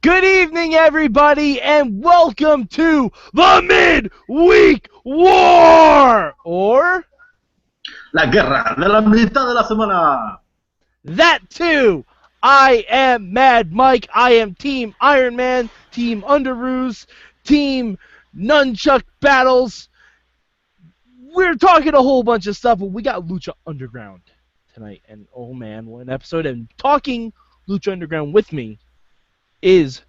Good evening, everybody, and welcome to the Midweek War! Or La guerra de la mitad de la semana. that too! I am Mad Mike. I am Team Iron Man, Team Underoos, Team Nunchuck Battles. We're talking a whole bunch of stuff, but we got Lucha Underground tonight. And oh man, what an episode. And talking Lucha Underground with me is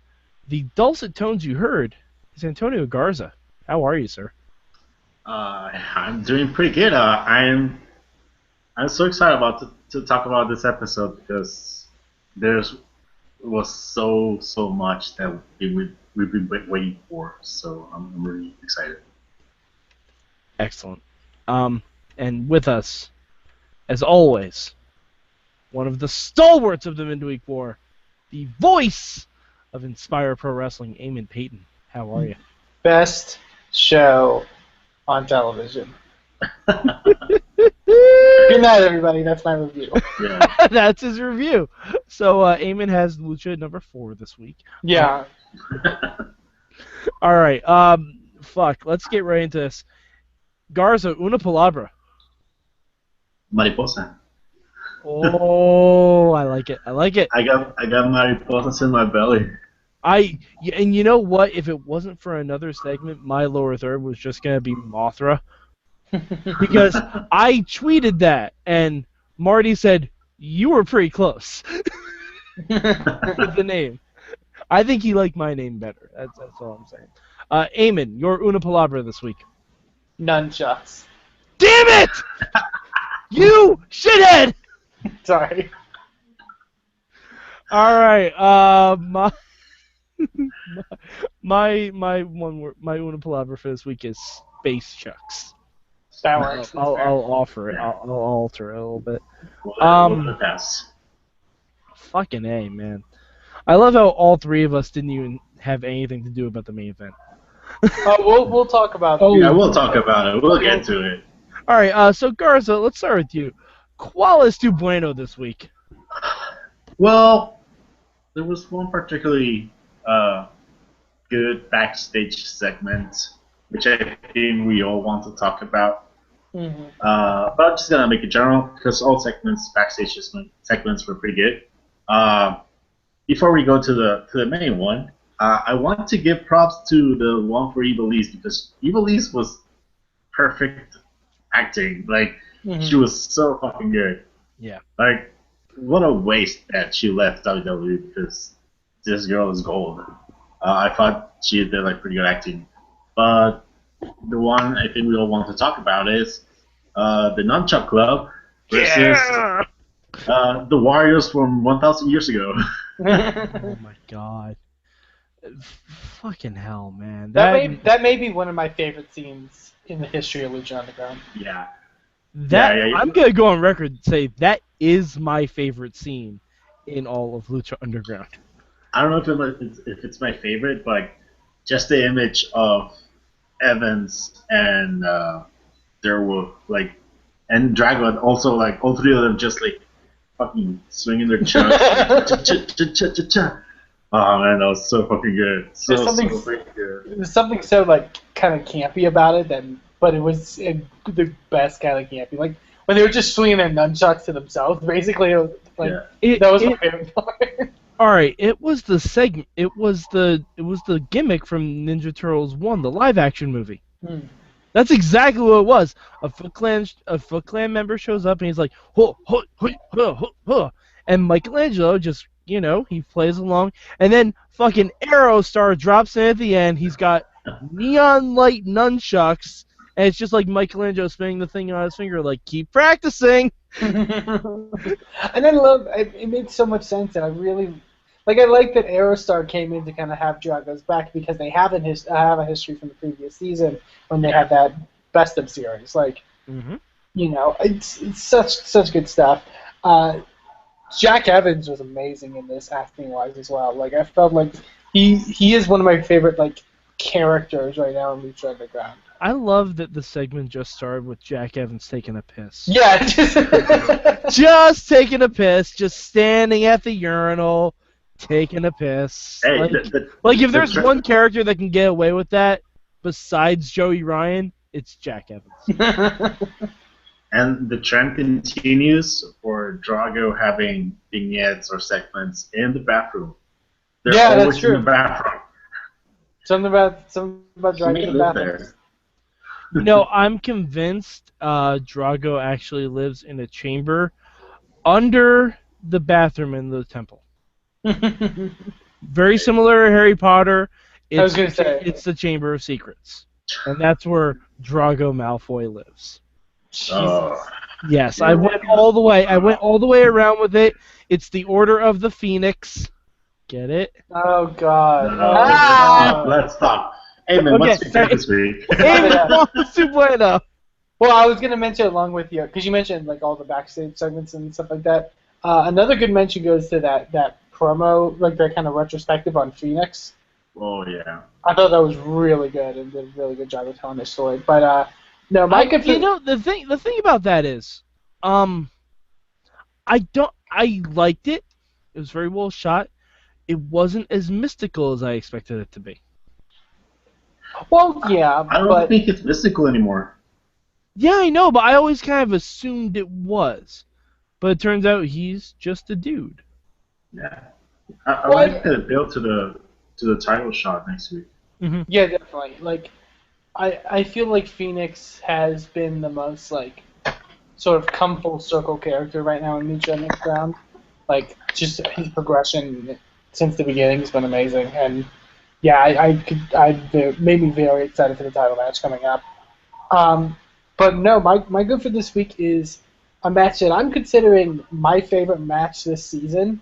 the dulcet tones you heard is Tonio Garza. How are you, sir? I'm doing pretty good. I'm so excited to talk about this episode because was so much that we've been waiting for. So I'm really excited. Excellent. And with us, as always, one of the stalwarts of the Midweek War, the voice of Inspire Pro Wrestling, Eamon Paton. How are you? Best show on television. Good night, everybody. That's my review. Yeah. That's his review. So, Eamon has Lucha number 4 this week. Yeah. All right. Let's get right into this. Garza, una palabra. Mariposa. Oh, I like it. I like it. I got mariposas in my belly. And you know what? If it wasn't for another segment, my lower third was just gonna be Mothra, because I tweeted that and Marty said you were pretty close with the name. I think he liked my name better. That's all I'm saying. Eamon, your una palabra this week. Nunchucks. Damn it! You shithead! Sorry. All right. My una palabra for this week is space chucks. That works. I'll offer it. I'll alter it a little bit. We'll pass. Fucking A, man. I love how all three of us didn't even have anything to do about the main event. We'll talk about it. Yeah, we'll talk about it. We'll get to it. All right. So Garza, let's start with you. ¿Cuál es tu bueno this week? Well, there was one particularly good backstage segment, which I think we all want to talk about. Mm-hmm. But I'm just gonna make it general because all backstage segments were pretty good. Before we go to the main one, I want to give props to the one for Ivelisse because Ivelisse was perfect acting. Like she was so fucking good. Yeah. Like what a waste that she left WWE because this girl is gold. I thought she did like pretty good acting, but the one I think we all want to talk about is the Nunchuck Club versus the Warriors from 1,000 years ago. Oh my god. Fucking hell, man. That may be one of my favorite scenes in the history of Lucha Underground. Yeah. I'm gonna go on record and say that is my favorite scene in all of Lucha Underground. I don't know if it's my favorite, but like, just the image of Evans and Derwood, like, and Dragon, also like all three of them just like fucking swinging their chunks. Oh man, that was so fucking good. So fucking good. There's something so like kind of campy about it, but it was the best kind of campy. Like when they were just swinging their nunchucks to themselves, basically. It was, like that was my favorite part. All right, it was the segment. It was the gimmick from Ninja Turtles 1, the live action movie. That's exactly what it was. A Foot Clan member shows up and he's like, ho, ho, ho, ho, ho, ho. And Michelangelo just, he plays along, and then fucking Aerostar drops in at the end. He's got neon light nunchucks, and it's just like Michelangelo spinning the thing on his finger, like, keep practicing. And I love it made so much sense, and I really I like that Aerostar came in to kind of have Drago's back because they have a history from the previous season when they had that best of series. Like, it's such good stuff. Jack Evans was amazing in this acting wise as well. Like I felt like he is one of my favorite like characters right now in Lucha Underground. I love that the segment just started with Jack Evans taking a piss. Yeah, just taking a piss, just standing at the urinal, taking a piss. Hey, like if there's one character that can get away with that besides Joey Ryan, it's Jack Evans. And the trend continues for Drago having vignettes or segments in the bathroom. They're always in the bathroom. Something about Drago in the bathroom. No, I'm convinced Drago actually lives in a chamber under the bathroom in the temple. Very similar to Harry Potter. I was going to say. It's the Chamber of Secrets. And that's where Drago Malfoy lives. Yes, I went all the way. I went all the way around with it. It's the Order of the Phoenix. Get it? Oh, God. Let's stop. Eamon, what's your pick this week? Eamon, what's your bueno? Well, I was going to mention along with you, because you mentioned like all the backstage segments and stuff like that. Another good mention goes to that promo, like that kind of retrospective on Phoenix. Oh, yeah. I thought that was really good and did a really good job of telling the story. But no, the thing about that is, I liked it. It was very well shot. It wasn't as mystical as I expected it to be. Well, yeah, I don't think it's mystical anymore. Yeah, I know, but I always kind of assumed it was. But it turns out he's just a dude. Yeah, I like the build to the title shot next week. Mm-hmm. Yeah, definitely. Like, I feel like Phoenix has been the most like sort of come full circle character right now in Lucha Underground. Like, just his progression since the beginning has been amazing, and yeah, it made me very excited for the title match coming up. But no, my good for this week is a match that I'm considering my favorite match this season,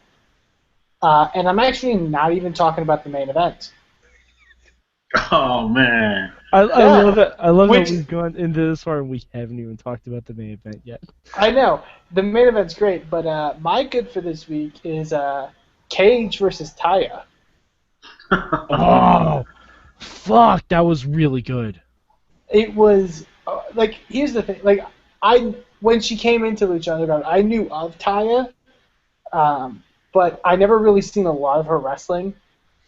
and I'm actually not even talking about the main event. Oh man! I love it. I love that we've gone into this far and we haven't even talked about the main event yet. I know the main event's great, but my good for this week is Cage versus Taya. Oh, fuck! That was really good. It was like, here's the thing. Like, when she came into Lucha Underground, I knew of Taya, but I never really seen a lot of her wrestling.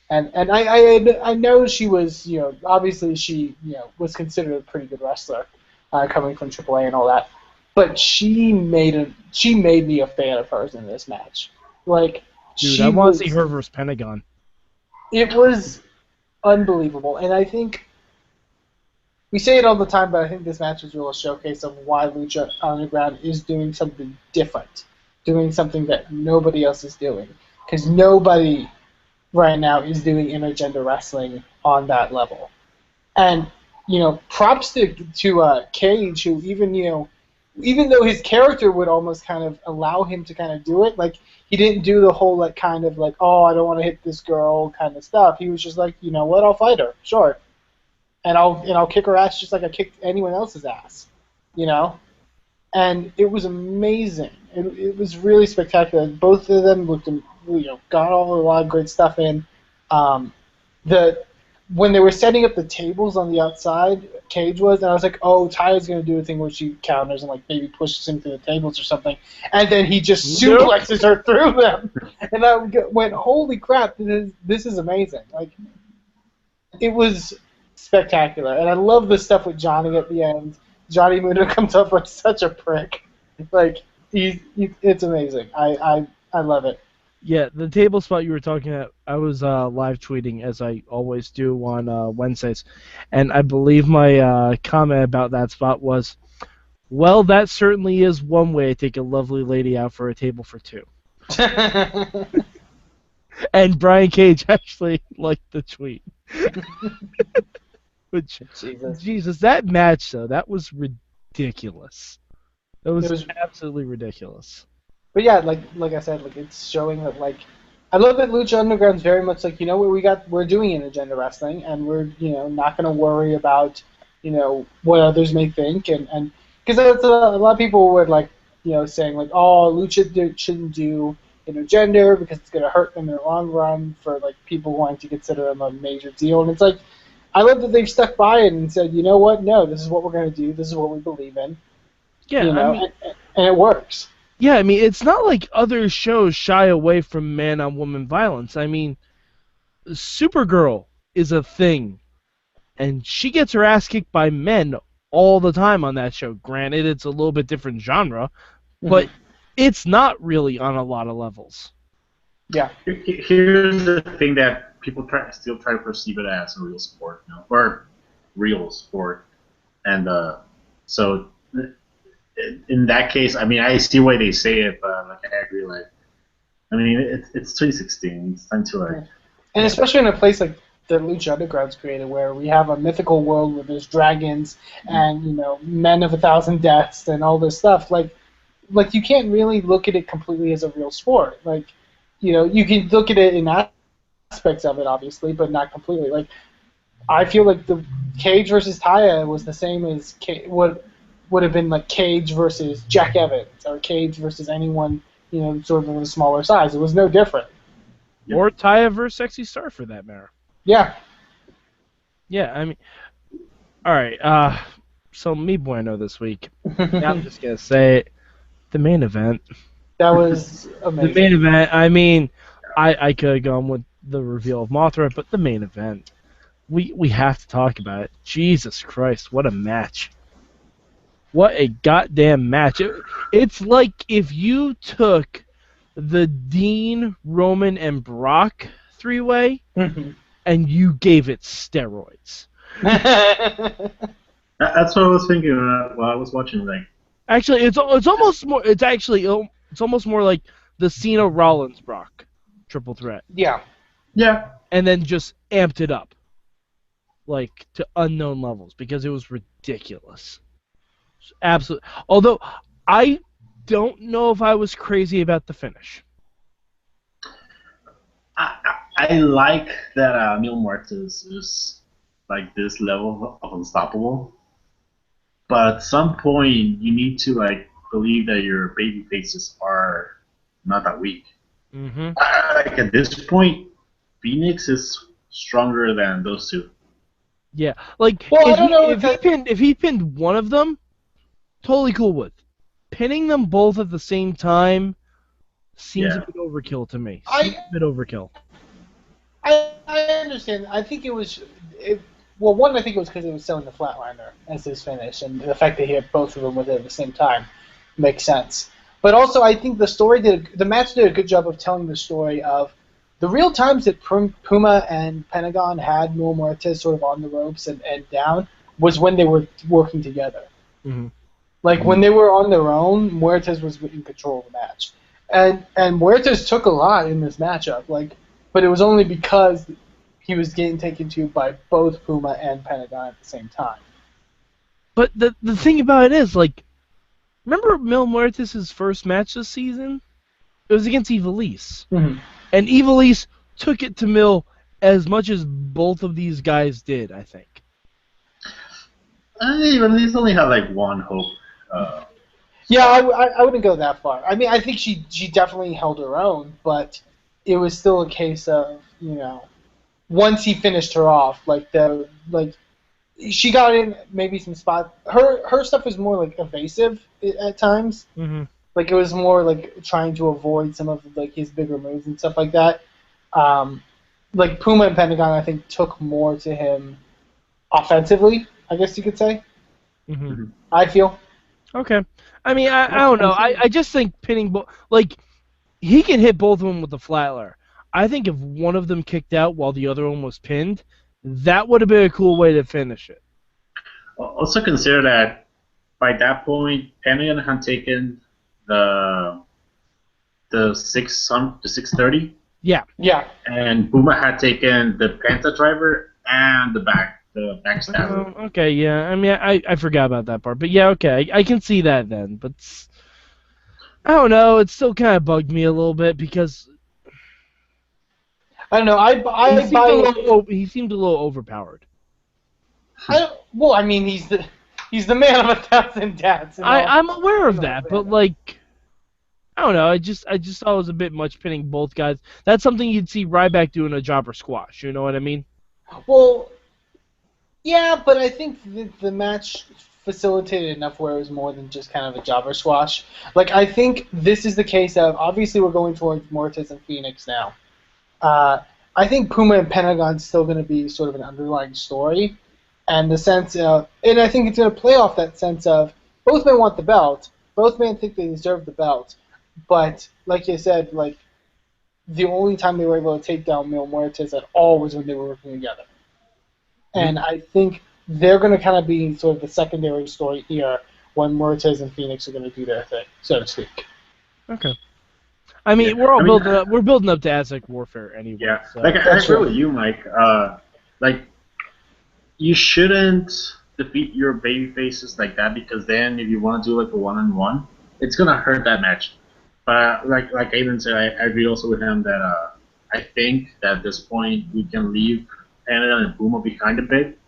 And I know she was, obviously she, was considered a pretty good wrestler, coming from AAA and all that. But she made me a fan of hers in this match. Like, dude, I want to see her versus Pentagon. It was unbelievable, and I think we say it all the time, but I think this match was really a showcase of why Lucha Underground is doing something different, doing something that nobody else is doing, because nobody right now is doing intergender wrestling on that level. And props to Cage, who even though his character would almost kind of allow him to kind of do it, like, he didn't do the whole like kind of like, oh, I don't want to hit this girl kind of stuff. He was just like, you know what, I'll fight her, sure, and I'll kick her ass just like I kicked anyone else's ass, And it was amazing. It was really spectacular. Both of them looked, got a lot of great stuff in. When they were setting up the tables on the outside, Cage was, and I was like, oh, Taya's going to do a thing where she counters and like maybe pushes him through the tables or something, and then he just suplexes her through them. And I went, holy crap, this is amazing. Like, it was spectacular. And I love the stuff with Johnny at the end. Johnny Mundo comes up like such a prick. Like, it's amazing. I love it. Yeah, the table spot you were talking about, I was live tweeting, as I always do on Wednesdays, and I believe my comment about that spot was, well, that certainly is one way to take a lovely lady out for a table for two. And Brian Cage actually liked the tweet. Which, Jesus, that match, though, that was ridiculous. It was absolutely ridiculous. But yeah, like I said, like, it's showing that, like, I love that Lucha Underground's very much like, we're doing intergender wrestling, and we're, not going to worry about, what others may think, and because a lot of people would, like, saying, like, oh, Lucha shouldn't do intergender because it's going to hurt them in the long run for, like, people wanting to consider them a major deal. And it's like, I love that they've stuck by it and said, you know what, no, this is what we're going to do, this is what we believe in. Yeah, and it works. Yeah, I mean, it's not like other shows shy away from man-on-woman violence. I mean, Supergirl is a thing, and she gets her ass kicked by men all the time on that show. Granted, it's a little bit different genre, but it's not really on a lot of levels. Yeah. Here's the thing that people still try to perceive it as a real sport, or real sport, and so in that case, I mean, I see why they say it, but like I agree, like, I mean, it's 2016. It's time to like, and especially in a place like the Lucha Underground's created, where we have a mythical world where there's dragons and men of 1,000 deaths and all this stuff. Like you can't really look at it completely as a real sport. Like, you can look at it in aspects of it, obviously, but not completely. Like, I feel like the Cage versus Taya was the same as what would have been like Cage versus Jack Evans or Cage versus anyone, sort of a smaller size. It was no different. Or Taya versus Sexy Star, for that matter. Yeah. Yeah, I mean, all right. So mi bueno this week. I'm just gonna say it. The main event. That was amazing. The main event. I mean, I could have gone with the reveal of Mothra, but the main event. We have to talk about it. Jesus Christ, what a match! What a goddamn match! It's like if you took the Dean, Roman, and Brock three-way and you gave it steroids. That's what I was thinking while I was watching. Like, actually, it's almost more. It's almost more like the Cena Rollins Brock triple threat. Yeah. Yeah. And then just amped it up, like to unknown levels, because it was ridiculous. Absolutely. Although I don't know if I was crazy about the finish. I like that Mil Muertes is like this level of unstoppable, but at some point you need to like believe that your baby faces are not that weak. Mm-hmm. Like at this point, Phoenix is stronger than those two. Yeah, like if he pinned one of them, totally cool with. Pinning them both at the same time seems a bit overkill to me. A bit overkill. I understand. I think it was. Well, one, I think it was because he was selling the Flatliner as his finish, and the fact that he had both of them with it at the same time makes sense. But also, I think the match did a good job of telling the story of the real times that Puma and Pentagon had Mil Muertes sort of on the ropes and down was when they were working together. Mm-hmm. Like when they were on their own, Muertes was in control of the match, and Muertes took a lot in this matchup. But it was only because he was getting taken to by both Puma and Pentagon at the same time. But the thing about it is, like, remember Mil Muertes' first match this season? It was against Ivelisse. Mm-hmm. And Ivelisse took it to Mil as much as both of these guys did, I think. Ivelisse only had like one hope. Yeah, I wouldn't go that far. I mean, I think she definitely held her own, but it was still a case of, once he finished her off, she got in maybe some spots. Her stuff was more like evasive at times. Mm-hmm. Like it was more like trying to avoid some of like his bigger moves and stuff like that. Like Puma and Pentagon, I think, took more to him offensively, I guess you could say. Mm-hmm. I feel. Okay. I mean, I don't know. I just think pinning he can hit both of them with the flatler. I think if one of them kicked out while the other one was pinned, that would have been a cool way to finish it. Also consider that by that point, Pentagon had taken the 630. Yeah. Yeah. And Puma had taken the Penta driver and the backstabber. Okay, yeah. I mean, I forgot about that part, but yeah, okay, I can see that then. But I don't know. It still kind of bugged me a little bit because I don't know. He seemed a little overpowered. Well, I mean, he's the man of 1,000 deaths. I'm aware of that, but like, I don't know. I just thought it was a bit much pinning both guys. That's something you'd see Ryback doing a jobber squash. You know what I mean? Well, yeah, but I think the match facilitated enough where it was more than just kind of a jobber squash. Like, I think this is the case of, obviously we're going towards Mortis and Phoenix now. I think Puma and Pentagon's still going to be sort of an underlying story, and the sense of, and I think it's going to play off that sense of both men want the belt, both men think they deserve the belt, but like you said, like the only time they were able to take down Mil Muertes at all was when they were working together, and I think they're going to kind of be sort of the secondary story here when Muertes and Phoenix are going to do their thing, so to speak. Okay. I mean, we're building up to Aztec Warfare anyway. Yeah, so. like I agree with you, Mike. Like you shouldn't defeat your baby faces like that, because then if you want to do like a one-on-one, it's gonna hurt that match. But like Aiden said, I agree also with him that I think that at this point we can leave Pentagon and Puma behind a bit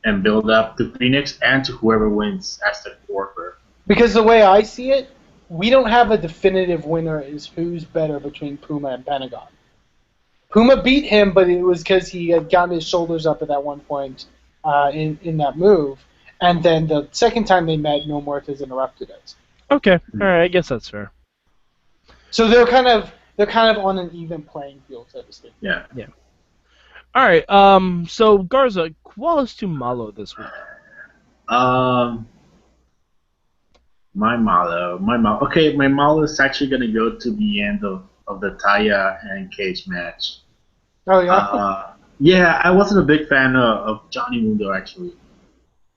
and build up to Phoenix and to whoever wins Aztec Warfare. Because the way I see it, we don't have a definitive winner is who's better between Puma and Pentagon. Puma beat him, but it was because he had gotten his shoulders up at that one point in that move, and then the second time they met, No Muertes interrupted it. Okay, all right, I guess that's fair. So they're kind of on an even playing field, so to speak. Yeah. Yeah. All right. So Garza, ¿cuál tu malo this week? My malo. Okay, my malo is actually gonna go to the end of the Taya and Cage match. Oh yeah. Yeah, I wasn't a big fan of Johnny Mundo actually.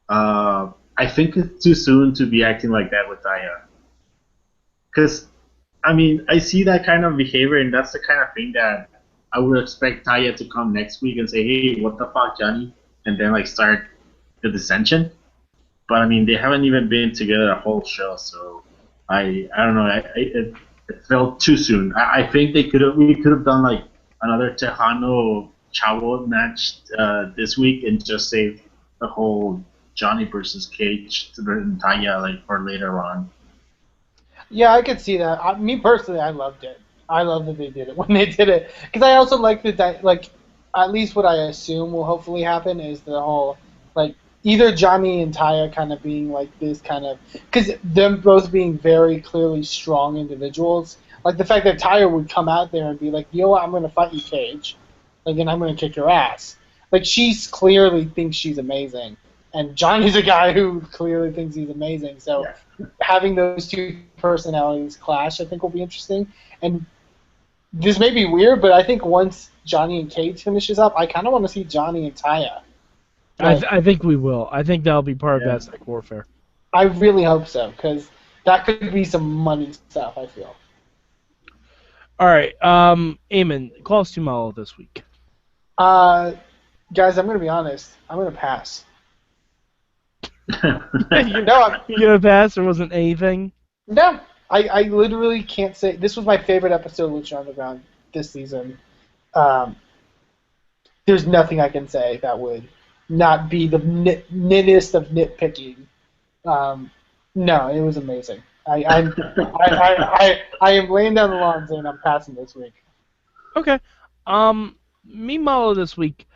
I think it's too soon to be acting like that with Taya. Because, I mean, I see that kind of behavior, and that's the kind of thing that I would expect Taya to come next week and say, "Hey, what the fuck, Johnny?" and then like start the dissension. But I mean, they haven't even been together a whole show, so I don't know. It felt too soon. I think we could have done like another Tejano Chavo match this week and just saved the whole Johnny versus Cage and Taya like for later on. Yeah, I could see that. Me personally, I loved it. I love that they did it when they did it, because I also like that. Like, at least what I assume will hopefully happen is the whole like either Johnny and Taya kind of being like this kind of, because them both being very clearly strong individuals. Like the fact that Taya would come out there and be like, you know what, I'm going to fight you, Cage. Like, and I'm going to kick your ass. Like, she clearly thinks she's amazing. And Johnny's a guy who clearly thinks he's amazing. So having those two personalities clash, I think, will be interesting. And this may be weird, but I think once Johnny and Cage finishes up, I kind of want to see Johnny and Taya. Like, I think we will. I think that'll be part of Aztec Warfare. I really hope so, because that could be some money stuff, I feel. All right, Eamon, call us to malo this week. Guys, I'm going to be honest. I'm going to pass. You're going to pass? There wasn't anything? No. I literally can't say. This was my favorite episode of Lucha Underground this season. There's nothing I can say that would not be the nittest of nitpicking. No, it was amazing. I am laying down the law and saying I'm passing this week. Okay. Me malo this week,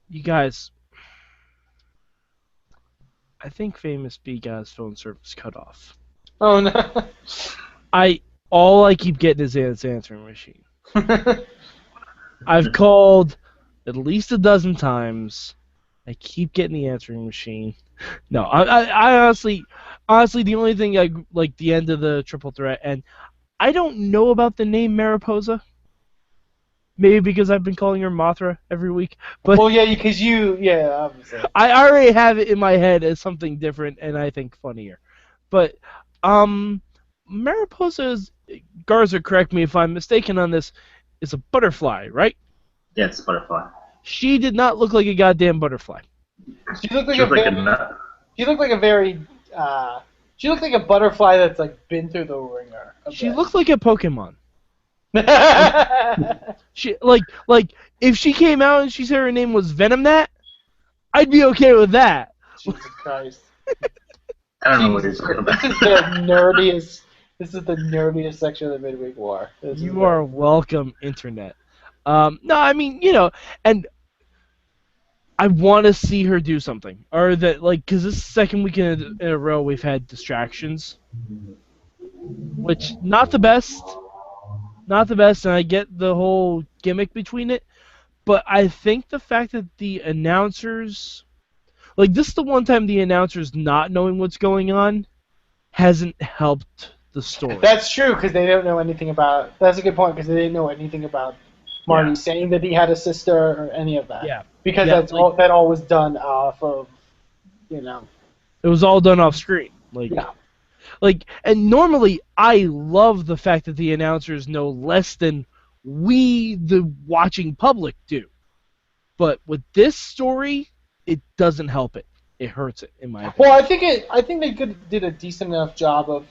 you guys. I think Famous B got his phone service cut off. Oh no. All I keep getting is his answering machine. I've called at least a dozen times. I keep getting the answering machine. No, I honestly, the only thing I like the end of the triple threat, and I don't know about the name Mariposa. Maybe because I've been calling her Mothra every week. But well, yeah, because obviously. I already have it in my head as something different, and I think funnier. But Mariposa is, Garza, correct me if I'm mistaken on this, is a butterfly, right? Yeah, it's a butterfly. She did not look like a goddamn butterfly. She looked like she looked like a butterfly that's like been through the ringer. She looked like a Pokemon. She like if she came out and she said her name was Venomnat, I'd be okay with that. Jesus Christ. I don't know what he's talking about. This is the nerdiest section of the Midweek War. You are welcome, Internet. No, I mean, and I want to see her do something, or that because this is the second weekend in a row we've had distractions, which not the best, and I get the whole gimmick between it, but I think the fact that the announcers, this is the one time the announcers not knowing what's going on hasn't helped the story. That's true, because they don't know anything about. That's a good point, because they didn't know anything about Marty saying that he had a sister or any of that. Yeah. Because that all was done off of, It was all done off screen. Yeah. And normally I love the fact that the announcers know less than we, the watching public, do. But with this story, it doesn't help it. It hurts it, in my opinion. Well, I think they did a decent enough job of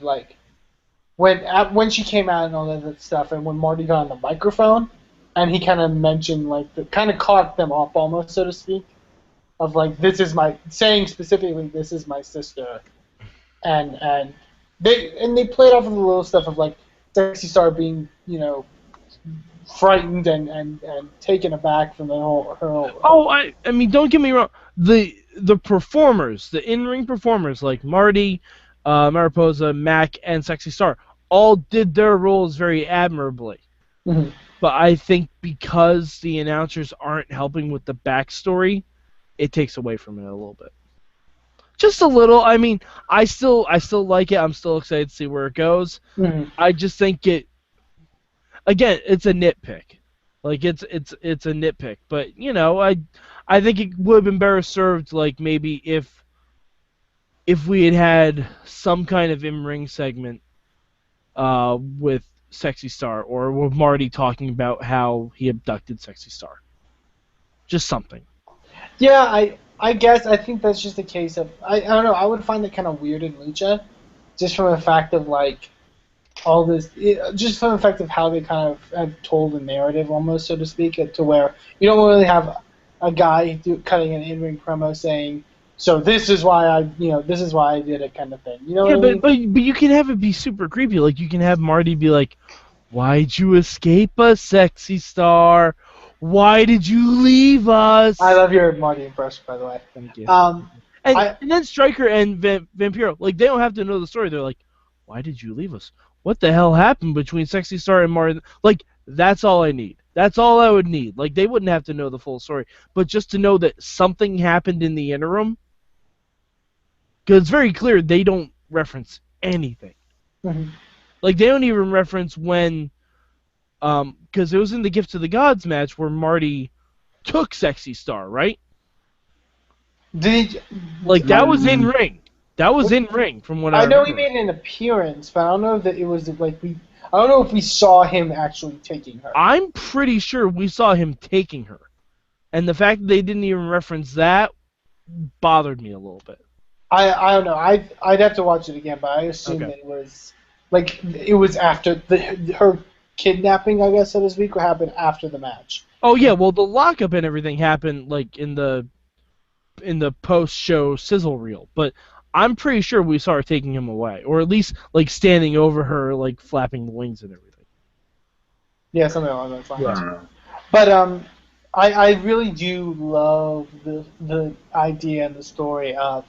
when she came out and all that stuff, and when Marty got on the microphone, and he kind of mentioned kind of caught them off almost, so to speak, of this is saying specifically this is my sister, and they played off of the little stuff of Sexy Star being frightened and taken aback from her whole. Oh, I mean, don't get me wrong. The performers, the in-ring performers like Marty, Mariposa, Mac, and Sexy Star all did their roles very admirably. Mm-hmm. But I think because the announcers aren't helping with the backstory, it takes away from it a little bit. Just a little. I mean, I still like it. I'm still excited to see where it goes. Mm-hmm. I just think again, it's a nitpick. It's a nitpick. But I think it would have been better served maybe if we had some kind of in-ring segment with Sexy Star, or with Marty talking about how he abducted Sexy Star. Just something. Yeah, I guess I think that's just a case of I don't know. I would find it kind of weird in Lucha, just from the fact of all this, just from the fact of how they kind of have told the narrative almost, so to speak, to where you don't really have a guy cutting an in-ring promo saying, "So this is why I did it," kind of thing. You know? Yeah, but you can have it be super creepy. You can have Marty be like, "Why'd you escape us, Sexy Star? Why did you leave us?" I love your Marty impression, by the way. Thank you. And then Stryker and Vampiro, they don't have to know the story. They're like, "Why did you leave us? What the hell happened between Sexy Star and Marty?" That's all I need. That's all I would need. They wouldn't have to know the full story, but just to know that something happened in the interim. Because it's very clear they don't reference anything. Mm-hmm. They don't even reference when, because it was in the Gift to the Gods match where Marty took Sexy Star, right? That was in ring. That was in ring, from what I know. remember. He made an appearance, but I don't know that it was I don't know if we saw him actually taking her. I'm pretty sure we saw him taking her, and the fact that they didn't even reference that bothered me a little bit. I don't know. I'd have to watch it again, but I assume that it was it was after her kidnapping, I guess, so to speak, what happened after the match. Oh yeah, well the lockup and everything happened in the post-show sizzle reel, but I'm pretty sure we saw her taking him away, or at least standing over her, flapping the wings and everything. Yeah, something along those lines. Yeah. But I really do love the idea and the story of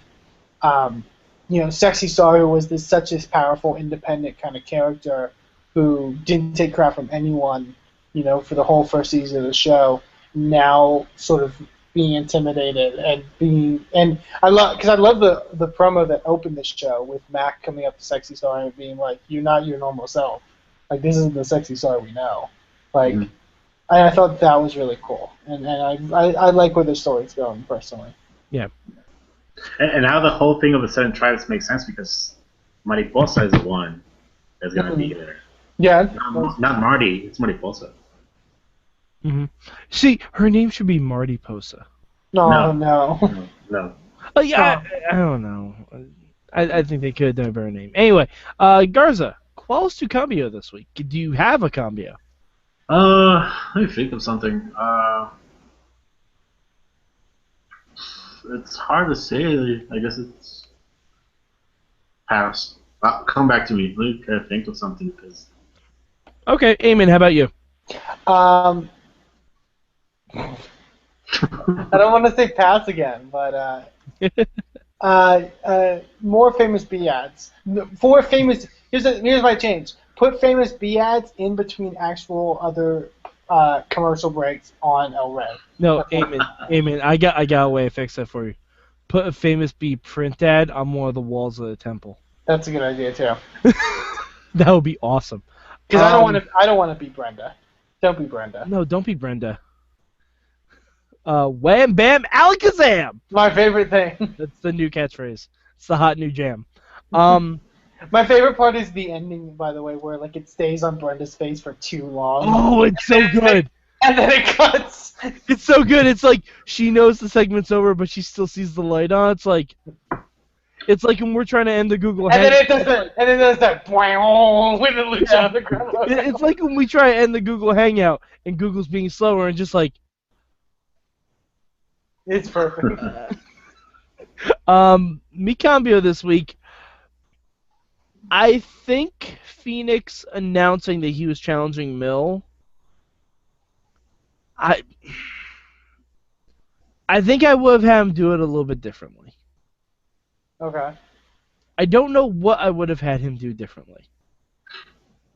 Sexy Star, who was such a powerful, independent kind of character who didn't take crap from anyone, for the whole first season of the show, now sort of being intimidated and I love the promo that opened this show with Mac coming up to Sexy Star and being like, "You're not your normal self. This isn't the Sexy Star we know." I thought that was really cool, and I like where the story's going personally. Yeah. And now the whole thing of the Seven Tribes makes sense because Mariposa is the one that's going to be there. Yeah. Not Marty, it's Mariposa. Mm-hmm. See, her name should be Marty Posa. No. Yeah, I don't know. I think they could have done a better name. Anyway, Garza, call us to Cambio this week. Do you have a Cambio? Let me think of something. It's hard to say. I guess it's pass. Come back to me. Let me try to think of something because. Okay, Eamon, how about you? I don't want to say pass again, but more famous B ads. For famous, here's my change. Put famous B ads in between actual other commercial breaks on El Rey. No, Eamon, I got a way to fix that for you. Put a famous B print ad on one of the walls of the temple. That's a good idea too. That would be awesome. Because I don't want to be Brenda. Don't be Brenda. No, don't be Brenda. Wham Bam Alakazam! My favorite thing. That's the new catchphrase. It's the hot new jam. My favorite part is the ending, by the way, where like it stays on Brenda's face for too long. Oh, it's so good. And then it cuts. It's so good. It's like she knows the segment's over, but she still sees the light on. It's like when we're trying to end the Google And Hangout. then it does that with the Lucha Underground. It's like when we try to end the Google Hangout and Google's being slower and just like. It's perfect. Me cambio this week. I think Phoenix announcing that he was challenging Mill. I think I would have had him do it a little bit differently. Okay. I don't know what I would have had him do differently.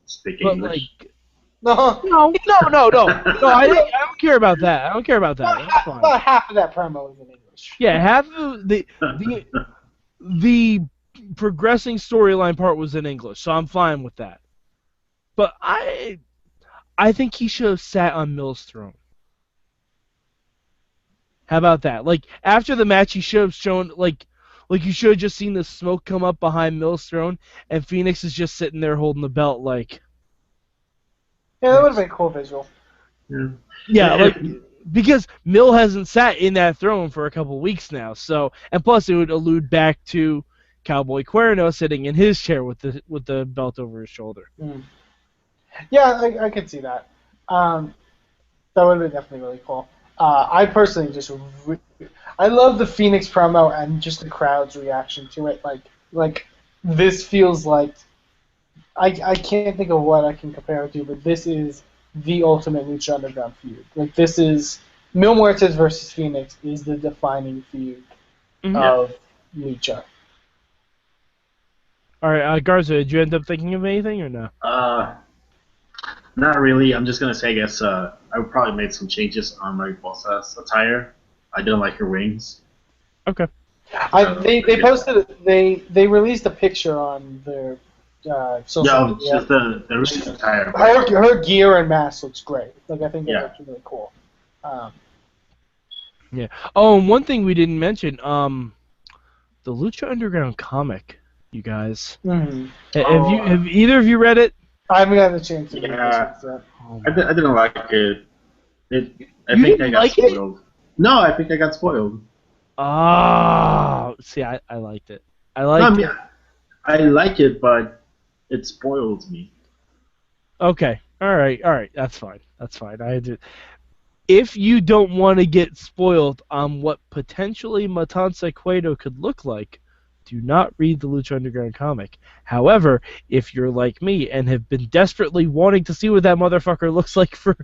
Speak But English. no. I don't care about that. I don't care about that. That's fine. About half of that promo was in English. Yeah, half of the progressing storyline part was in English, so I'm fine with that. But I think he should have sat on Mill's throne. How about that? Like after the match, he should have shown like you should have just seen the smoke come up behind Mill's throne, and Phoenix is just sitting there holding the belt like. Yeah, that would have been a cool visual. Yeah, like because Mill hasn't sat in that throne for a couple weeks now, so and plus it would allude back to Cowboy Cuerno sitting in his chair with the belt over his shoulder. Mm. Yeah, I could see that. That would have been definitely really cool. I personally I love the Phoenix promo and just the crowd's reaction to it. Like this feels like I can't think of what I can compare it to, but this is the ultimate Lucha Underground feud. Like this is Mil Muertes versus Phoenix is the defining feud of Lucha. All right, Garza, did you end up thinking of anything or no? Not really. I'm just gonna say, I guess I probably made some changes on Mariposa's attire. I didn't like her wings. Okay. They posted they released a picture on their social media. Yeah, just the ring attire. Her gear and mask looks great. Like I think it looks really cool. Yeah. Oh, and one thing we didn't mention, the Lucha Underground comic, you guys. Mm-hmm. Have either of you read it? I haven't gotten a chance to read this one. I didn't like it. I You think didn't I got like it? spoiled. No, I think I got spoiled. Oh, see, I liked it. I liked it. I like it, but it spoils me. Okay. All right. That's fine. If you don't want to get spoiled on what potentially Matanza Cueto could look like, do not read the Lucha Underground comic. However, if you're like me and have been desperately wanting to see what that motherfucker looks like for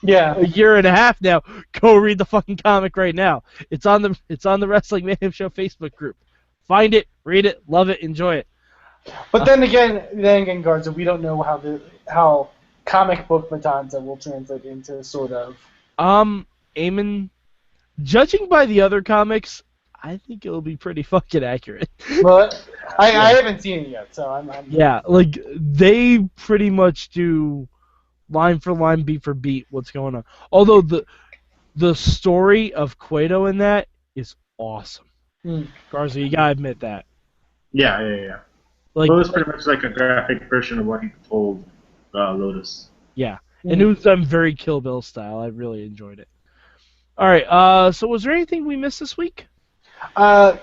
a year and a half now, go read the fucking comic right now. It's on the Wrestling Mayhem Show Facebook group. Find it, read it, love it, enjoy it. But then again, Garza, we don't know how comic book Matanza will translate into sort of. Eamon, judging by the other comics, I think it'll be pretty fucking accurate. Well, I haven't seen it yet, so I'm. Yeah, like they pretty much do line for line, beat for beat what's going on. Although the story of Cueto in that is awesome. Garza, you gotta admit that. Yeah. Like, it was pretty much like a graphic version of what he told Lotus. Yeah, and it was done very Kill Bill style. I really enjoyed it. All right, so was there anything we missed this week? I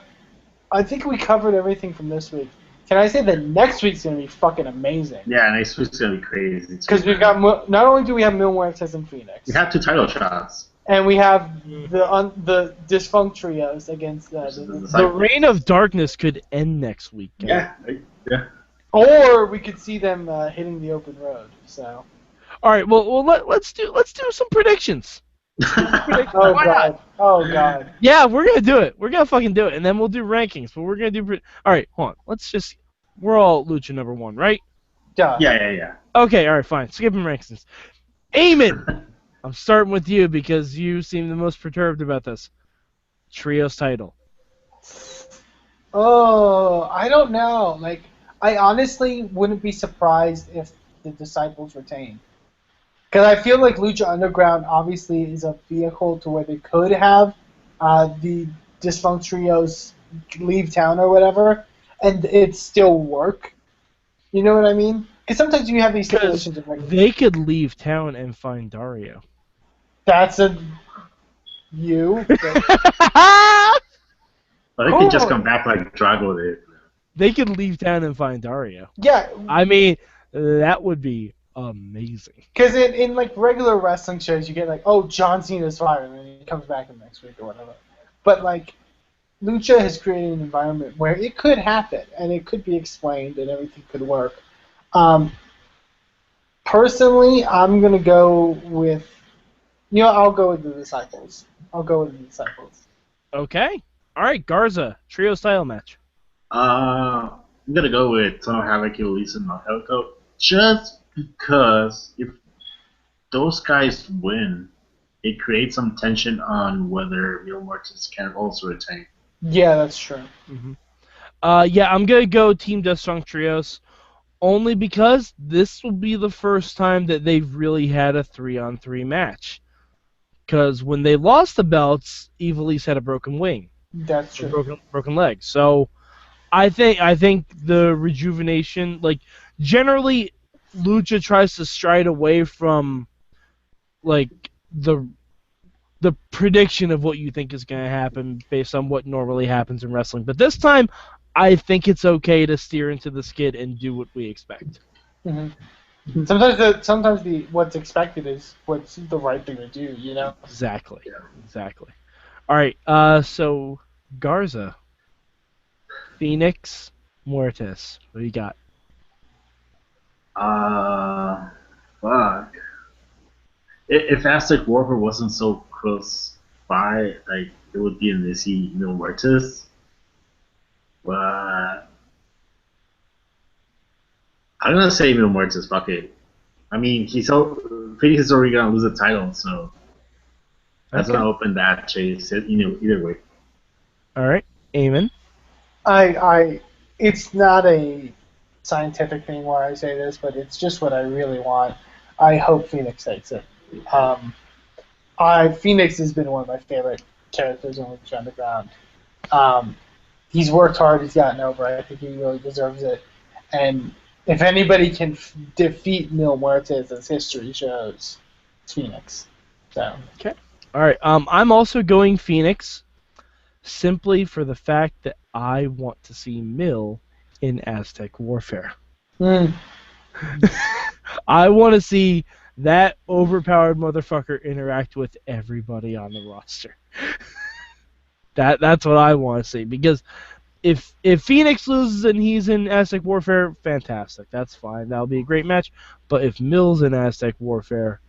think we covered everything from this week. Can I say that next week's gonna be fucking amazing? Yeah, next week's gonna be crazy. Because we've got not only do we have Mil Muertes and Phoenix, we have 2 title shots, and we have the defunct trios against the Reign of Darkness could end next week. Yeah. Or we could see them hitting the open road. So. All right, well let's do some predictions. Oh Why god. Oh god. Yeah, we're gonna do it. We're gonna fucking do it, and then we'll do rankings. But we're gonna do. All right, hold on. Let's just. We're all Lucha number one, right? Duh. Yeah. Okay, all right, fine. Skipping rankings. Eamon, I'm starting with you because you seem the most perturbed about this. Trios title. Oh, I don't know. Like, I honestly wouldn't be surprised if the Disciples retain. Because I feel like Lucha Underground obviously is a vehicle to where they could have the Defunct Trios leave town or whatever, and it still work. You know what I mean? Because sometimes you have these Because situations of like, they could leave town and find Dario. that's a you. But they Cool. can just come back like Drago did. They could leave town and find Dario. Yeah, I mean, that would be amazing. because in like regular wrestling shows, you get like, oh, John Cena's fired, and then he comes back the next week or whatever. But like, Lucha has created an environment where it could happen, and it could be explained, and everything could work. Personally, I'm gonna go with, I'll go with the Disciples. Okay. All right, Garza, trio style match. I'm gonna go with Tonio Havoc, Elise, and Angelico, just because if those guys win, it creates some tension on whether Mil Muertes can also retain. Yeah, that's true. Mm-hmm. Yeah, I'm gonna go Team Deathstrong Trios, only because this will be the first time that they've really had a 3-on-3 match. Because when they lost the belts, Evil East had a broken wing, That's true. broken leg. So I think the rejuvenation, like generally, Lucha tries to stride away from like the prediction of what you think is going to happen based on what normally happens in wrestling. But this time, I think it's okay to steer into the skid and do what we expect. Mm-hmm. Sometimes what's expected is what's the right thing to do. Exactly. All right. So Garza, Phoenix, Muertes. What do you got? Fuck. If Aztec Warfare wasn't so close by, like it would be in Missy Mil Muertes. But I'm gonna say Mil Muertes. Fuck it. I mean, Phoenix is already gonna lose the title, so that's gonna open that chase. Either way. All right, Eamon. It's not a scientific thing where I say this, but it's just what I really want. I hope Phoenix takes it. Phoenix has been one of my favorite characters in Lucha Underground. He's worked hard. He's gotten over. I think he really deserves it. And if anybody can defeat Mil Muertes, as history shows, it's Phoenix. So. Okay. All right. I'm also going Phoenix, simply for the fact that I want to see Mil in Aztec Warfare. Mm. I want to see that overpowered motherfucker interact with everybody on the roster. That's what I want to see, because if Phoenix loses and he's in Aztec Warfare, fantastic. That's fine. That'll be a great match. But if Mil's in Aztec Warfare,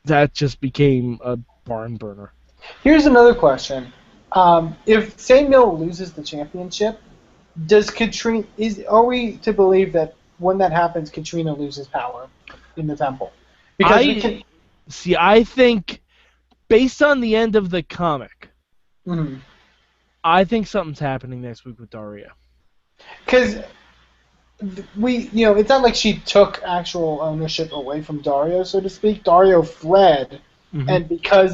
that just became a barn burner. Here's another question. If say Mil loses the championship, are we to believe that when that happens, Katrina loses power in the temple? Because I think based on the end of the comic, mm-hmm. I think something's happening next week with Dario. Because it's not like she took actual ownership away from Dario, so to speak. Dario fled, mm-hmm. and because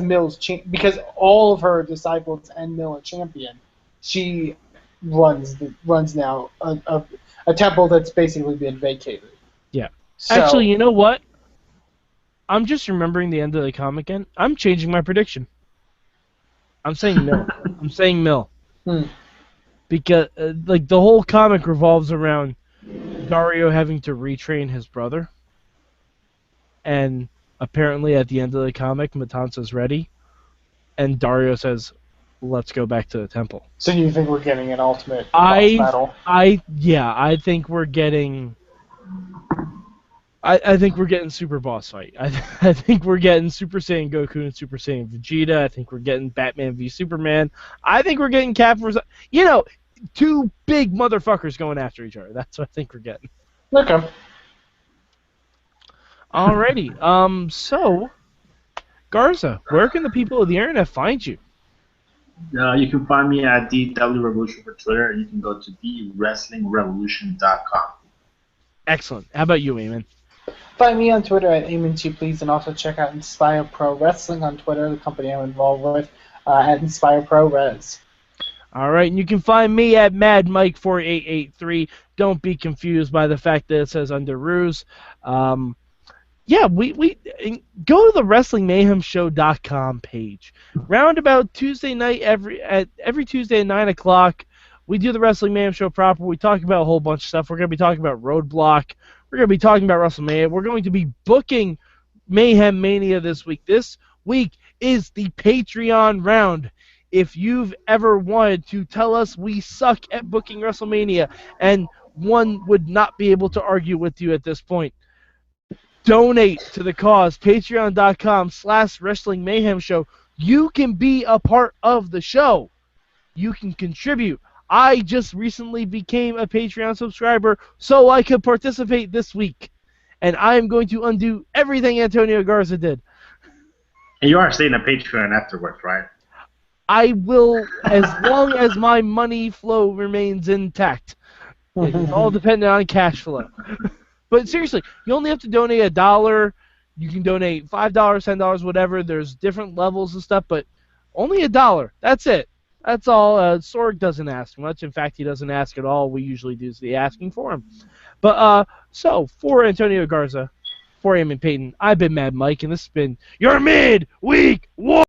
because all of her disciples and Mil are champion, she runs now a temple that's basically been vacated. Yeah. So, actually, you know what? I'm just remembering the end of the comic again. I'm changing my prediction. I'm saying Mil. Because the whole comic revolves around Dario having to retrain his brother, and apparently at the end of the comic, Matanza's ready, and Dario says, "Let's go back to the temple." So you think we're getting an ultimate boss battle? I think we're getting I think we're getting Super Boss Fight. I think we're getting Super Saiyan Goku and Super Saiyan Vegeta. I think we're getting Batman v Superman. I think we're getting Cap vs. Two big motherfuckers going after each other. That's what I think we're getting. Okay. Alrighty. So, Garza, where can the people of the internet find you? You can find me at DW Revolution for Twitter. You can go to thewrestlingrevolution.com. Excellent. How about you, Eamon? Find me on Twitter at Eamon2Please, and also check out Inspire Pro Wrestling on Twitter, the company I'm involved with, at Inspire Pro Res. All right, and you can find me at MadMike4883. Don't be confused by the fact that it says under Ruse. We go to the WrestlingMayhemShow.com page. Round about Tuesday night, every Tuesday at 9 o'clock, we do the Wrestling Mayhem Show proper. We talk about a whole bunch of stuff. We're going to be talking about Roadblock. We're going to be talking about WrestleMania. We're going to be booking Mayhem Mania this week. This week is the Patreon round. If you've ever wanted to tell us we suck at booking WrestleMania, and one would not be able to argue with you at this point, donate to the cause. Patreon.com/Wrestling Mayhem Show. You can be a part of the show. You can contribute. I just recently became a Patreon subscriber so I could participate this week. And I am going to undo everything Antonio Garza did. And you are staying on Patreon afterwards, right? I will, as long as my money flow remains intact. It's all dependent on cash flow. But seriously, you only have to donate $1. You can donate $5, $10, whatever. There's different levels and stuff, but only $1. That's it. That's all. Sorg doesn't ask much. In fact, he doesn't ask at all. We usually do the asking for him. But so for Antonio Garza, for Eamon Paton, I've been Mad Mike, and this has been your Midweek War.